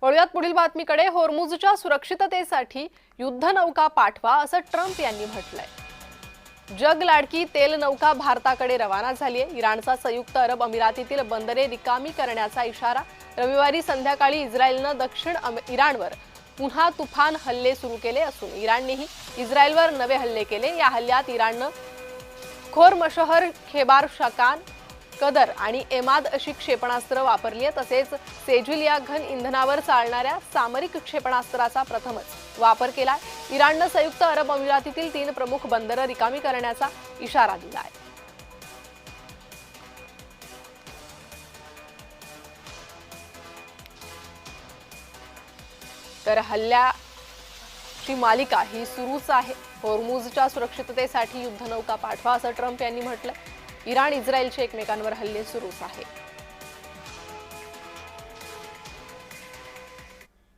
वळूयात पुढील बातमीकडे। होर्मुझच्या सुरक्षिततेसाठी युद्धनौका पाठवा असं ट्रम्प यांनी म्हटलंय। जग लाडकी तेल नौका भारताकडे रवाना झाली आहे। इराणचा संयुक्त अरब अमिरातीतील बंदरे रिकामी करण्याचा इशारा। रविवारी संध्याकाळी इस्रायलने दक्षिण इराणवर पुन्हा तुफान हल्ले सुरू केले असून इराणनेही इस्रायलवर नवे हल्ले केले। या हल्ल्यात इराणने खोरमशहर, खेबार शकान, कदर आणि एमाद अशी क्षेपणास्त्र वापरली आहे। तसेच सेजिल या घन इंधनावर चालणाऱ्या सामरिक क्षेपणास्त्राचा प्रथमच वापर केला। इराणने संयुक्त अरब अमिरातीतील 3 प्रमुख बंदरं रिकामी करण्याचा इशारा दिला आहे। तर हल्ल्याची मालिका ही सुरूच आहे। होर्मुझच्या सुरक्षिततेसाठी युद्धनौका पाठवा असं ट्रम्प यांनी म्हटलं। इराण इस्रायलचे एकमेकांवर हल्ले सुरूच आहेत।